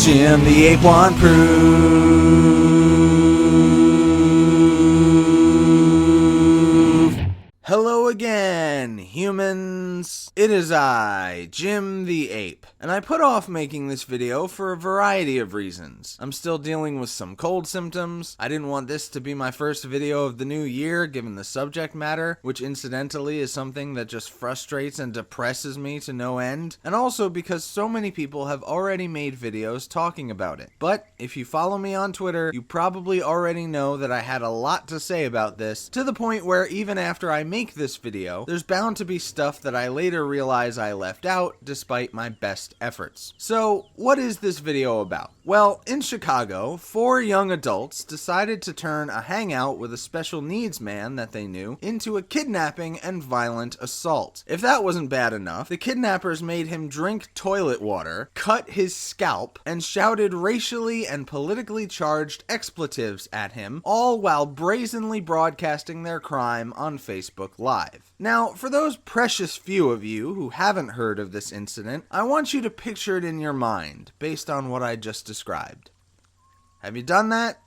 Jim the Ape Want Proof. Hello again, humans. It is I, Jim the Ape, and I put off making this video for a variety of reasons. I'm still dealing with some cold symptoms. I didn't want this to be my first video of the new year, given the subject matter, which incidentally is something that just frustrates and depresses me to no end, and also because so many people have already made videos talking about it. But if you follow me on Twitter, you probably already know that I had a lot to say about this, to the point where even after I make this video, there's bound to be stuff that I later realize I left out despite my best efforts. So, what is this video about? Well, in Chicago, 4 young adults decided to turn a hangout with a special needs man that they knew into a kidnapping and violent assault. If that wasn't bad enough, the kidnappers made him drink toilet water, cut his scalp, and shouted racially and politically charged expletives at him, all while brazenly broadcasting their crime on Facebook Live. Now, for those precious few of you who haven't heard of this incident, I want you to picture it in your mind, based on what I just described. Have you done that?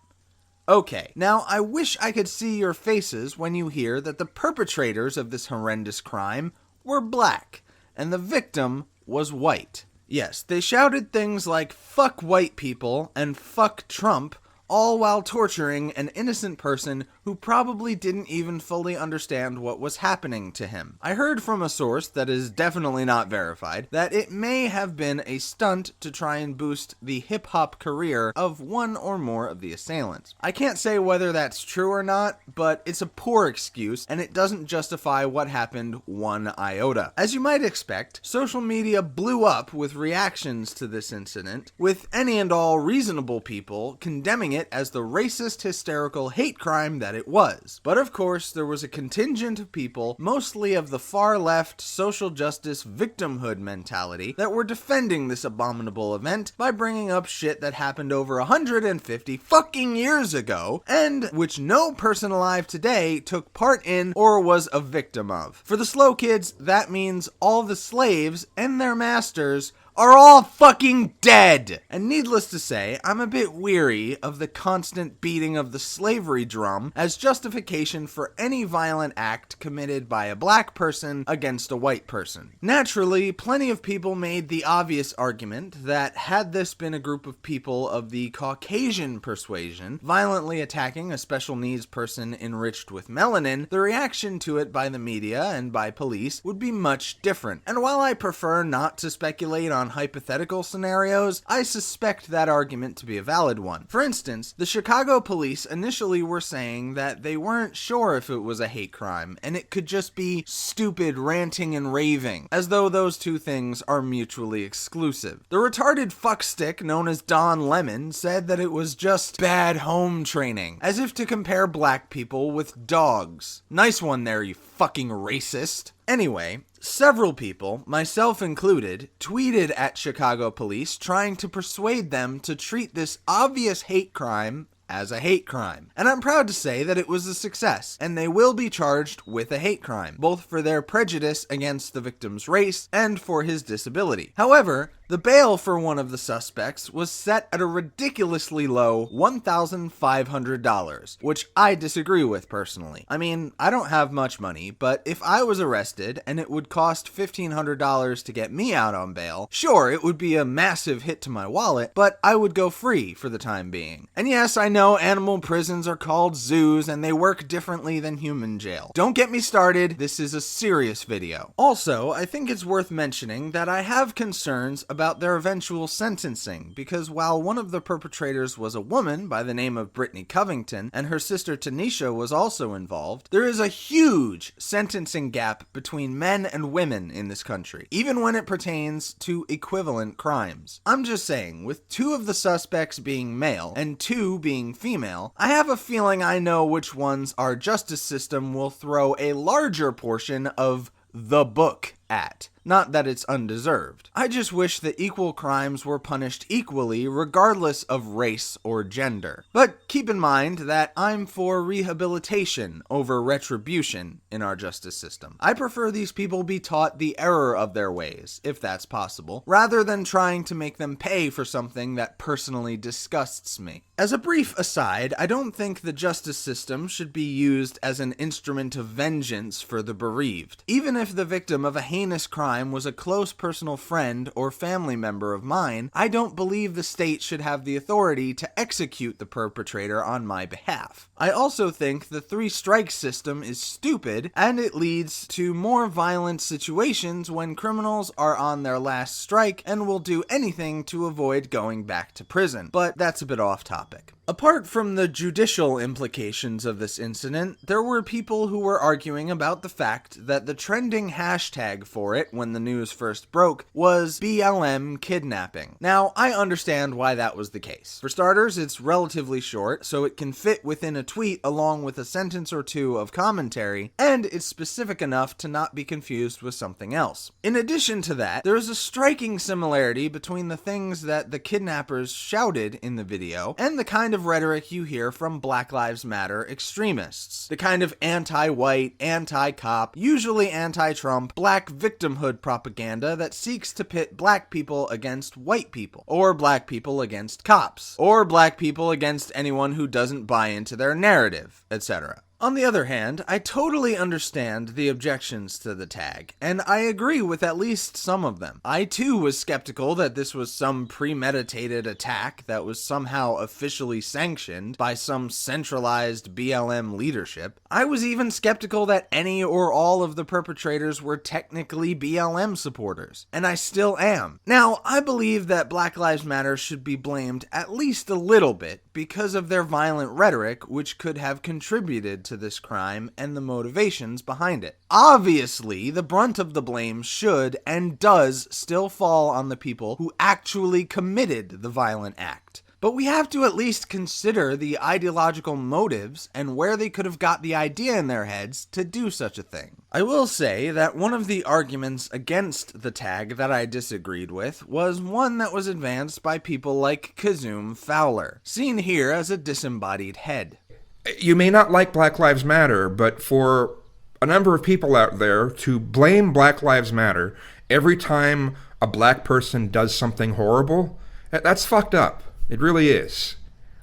Okay, now I wish I could see your faces when you hear that the perpetrators of this horrendous crime were black, and the victim was white. Yes, they shouted things like "fuck white people" and "fuck Trump," all while torturing an innocent person who probably didn't even fully understand what was happening to him. I heard from a source that is definitely not verified that it may have been a stunt to try and boost the hip-hop career of one or more of the assailants. I can't say whether that's true or not, but it's a poor excuse, and it doesn't justify what happened one iota. As you might expect, social media blew up with reactions to this incident, with any and all reasonable people condemning it as the racist, hysterical hate crime that it was. But of course, there was a contingent of people, mostly of the far left social justice victimhood mentality, that were defending this abominable event by bringing up shit that happened over 150 fucking years ago, and which no person alive today took part in or was a victim of. For the slow kids, that means all the slaves and their masters are all fucking dead! And needless to say, I'm a bit weary of the constant beating of the slavery drum as justification for any violent act committed by a black person against a white person. Naturally, plenty of people made the obvious argument that had this been a group of people of the Caucasian persuasion violently attacking a special needs person enriched with melanin, the reaction to it by the media and by police would be much different. And while I prefer not to speculate on hypothetical scenarios, I suspect that argument to be a valid one. For instance, the Chicago police initially were saying that they weren't sure if it was a hate crime, and it could just be stupid ranting and raving, as though those two things are mutually exclusive. The retarded fuckstick known as Don Lemon said that it was just bad home training, as if to compare black people with dogs. Nice one there, you fucking racist. Anyway, several people, myself included, tweeted at Chicago police trying to persuade them to treat this obvious hate crime as a hate crime. And I'm proud to say that it was a success, and they will be charged with a hate crime, both for their prejudice against the victim's race and for his disability. However, the bail for one of the suspects was set at a ridiculously low $1,500, which I disagree with personally. I mean, I don't have much money, but if I was arrested and it would cost $1,500 to get me out on bail, sure, it would be a massive hit to my wallet, but I would go free for the time being. And yes, I know animal prisons are called zoos and they work differently than human jail. Don't get me started, this is a serious video. Also, I think it's worth mentioning that I have concerns about their eventual sentencing, because while one of the perpetrators was a woman by the name of Brittany Covington, and her sister Tanisha was also involved, there is a huge sentencing gap between men and women in this country, even when it pertains to equivalent crimes. I'm just saying, with 2 of the suspects being male and 2 being female, I have a feeling I know which ones our justice system will throw a larger portion of the book at. Not that it's undeserved. I just wish that equal crimes were punished equally regardless of race or gender. But keep in mind that I'm for rehabilitation over retribution in our justice system. I prefer these people be taught the error of their ways, if that's possible, rather than trying to make them pay for something that personally disgusts me. As a brief aside, I don't think the justice system should be used as an instrument of vengeance for the bereaved. Even if the victim of a heinous crime was a close personal friend or family member of mine, I don't believe the state should have the authority to execute the perpetrator on my behalf. I also think the three-strike system is stupid, and it leads to more violent situations when criminals are on their last strike and will do anything to avoid going back to prison. But that's a bit off topic. Apart from the judicial implications of this incident, there were people who were arguing about the fact that the trending hashtag for it when the news first broke was BLM kidnapping. Now, I understand why that was the case. For starters, it's relatively short, so it can fit within a tweet along with a sentence or two of commentary, and it's specific enough to not be confused with something else. In addition to that, there is a striking similarity between the things that the kidnappers shouted in the video and the kind of rhetoric you hear from Black Lives Matter extremists. The kind of anti-white, anti-cop, usually anti-Trump, black victimhood propaganda that seeks to pit black people against white people, or black people against cops, or black people against anyone who doesn't buy into their narrative, etc. On the other hand, I totally understand the objections to the tag, and I agree with at least some of them. I too was skeptical that this was some premeditated attack that was somehow officially sanctioned by some centralized BLM leadership. I was even skeptical that any or all of the perpetrators were technically BLM supporters, and I still am. Now, I believe that Black Lives Matter should be blamed at least a little bit because of their violent rhetoric, which could have contributed to this crime and the motivations behind it. Obviously, the brunt of the blame should and does still fall on the people who actually committed the violent act. But we have to at least consider the ideological motives and where they could have got the idea in their heads to do such a thing. I will say that one of the arguments against the tag that I disagreed with was one that was advanced by people like Kazum Fowler, seen here as a disembodied head. You may not like Black Lives Matter, but for a number of people out there to blame Black Lives Matter every time a black person does something horrible, that's fucked up. It really is.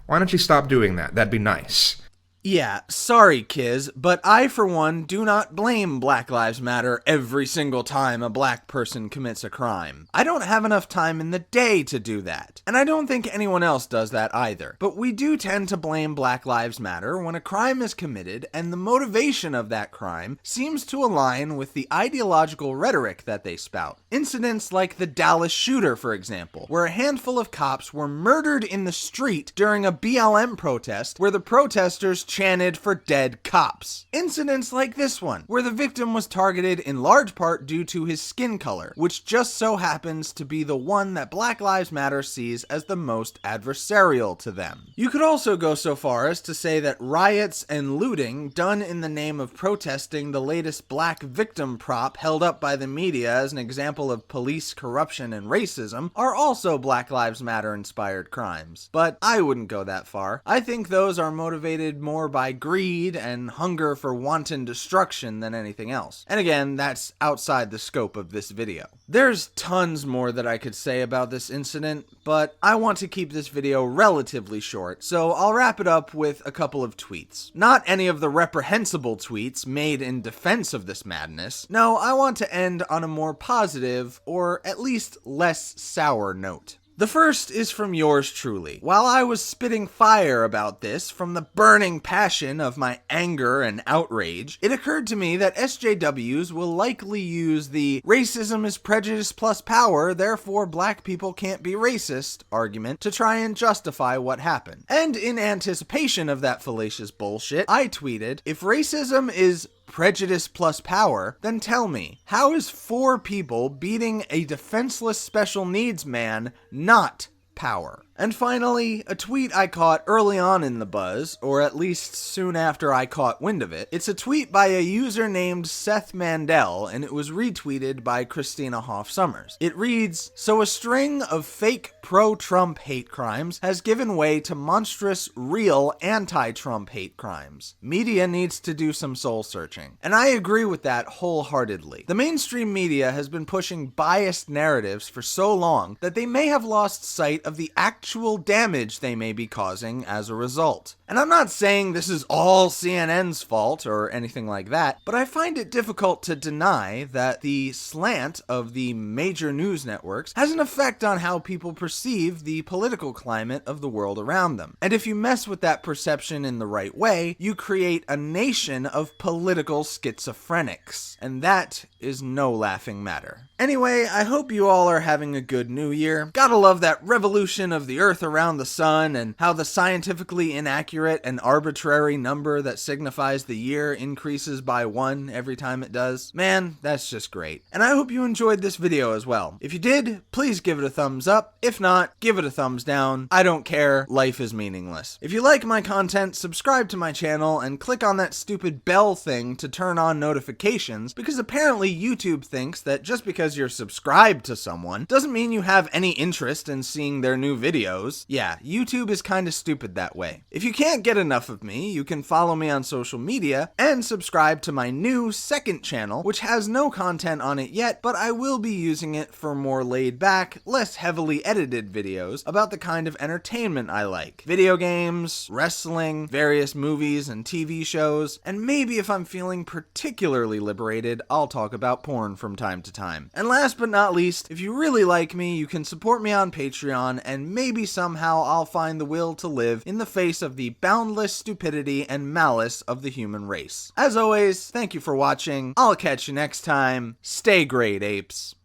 Why don't you stop doing that? That'd be nice. Yeah, sorry, Kiz, but I, for one, do not blame Black Lives Matter every single time a black person commits a crime. I don't have enough time in the day to do that, and I don't think anyone else does that either. But we do tend to blame Black Lives Matter when a crime is committed and the motivation of that crime seems to align with the ideological rhetoric that they spout. Incidents like the Dallas shooter, for example, where a handful of cops were murdered in the street during a BLM protest where the protesters chanted for dead cops. Incidents like this one, where the victim was targeted in large part due to his skin color, which just so happens to be the one that Black Lives Matter sees as the most adversarial to them. You could also go so far as to say that riots and looting done in the name of protesting the latest black victim prop held up by the media as an example of police corruption and racism are also Black Lives Matter inspired crimes. But I wouldn't go that far. I think those are motivated more by greed and hunger for wanton destruction than anything else. And again, that's outside the scope of this video. There's tons more that I could say about this incident, but I want to keep this video relatively short, so I'll wrap it up with a couple of tweets. Not any of the reprehensible tweets made in defense of this madness. No, I want to end on a more positive, or at least less sour note. The first is from yours truly. While I was spitting fire about this from the burning passion of my anger and outrage, it occurred to me that SJWs will likely use the racism is prejudice plus power, therefore black people can't be racist argument to try and justify what happened. And in anticipation of that fallacious bullshit, I tweeted, if racism is prejudice plus power, then tell me, how is 4 people beating a defenseless special needs man not power? And finally, a tweet I caught early on in the buzz, or at least soon after I caught wind of it. It's a tweet by a user named Seth Mandel, and it was retweeted by Christina Hoff Sommers. It reads, "So a string of fake pro-Trump hate crimes has given way to monstrous, real anti-Trump hate crimes. Media needs to do some soul searching." And I agree with that wholeheartedly. The mainstream media has been pushing biased narratives for so long that they may have lost sight of the actual damage they may be causing as a result. And I'm not saying this is all CNN's fault or anything like that, but I find it difficult to deny that the slant of the major news networks has an effect on how people perceive the political climate of the world around them. And if you mess with that perception in the right way, you create a nation of political schizophrenics. And that is no laughing matter. Anyway, I hope you all are having a good new year. Gotta love that revolution of the earth around the sun and how the scientifically inaccurate and arbitrary number that signifies the year increases by 1 every time it does. Man, that's just great. And I hope you enjoyed this video as well. If you did, please give it a thumbs up. If not, give it a thumbs down. I don't care. Life is meaningless. If you like my content, subscribe to my channel and click on that stupid bell thing to turn on notifications, because apparently YouTube thinks that just because you're subscribed to someone doesn't mean you have any interest in seeing their new videos. Yeah, YouTube is kind of stupid that way. If you can't get enough of me, you can follow me on social media and subscribe to my new second channel, which has no content on it yet, but I will be using it for more laid back, less heavily edited videos about the kind of entertainment I like. Video games, wrestling, various movies and TV shows, and maybe if I'm feeling particularly liberated, I'll talk about porn from time to time. And last but not least, if you really like me, you can support me on Patreon, and maybe somehow I'll find the will to live in the face of the boundless stupidity and malice of the human race. As always, thank you for watching. I'll catch you next time. Stay great, apes.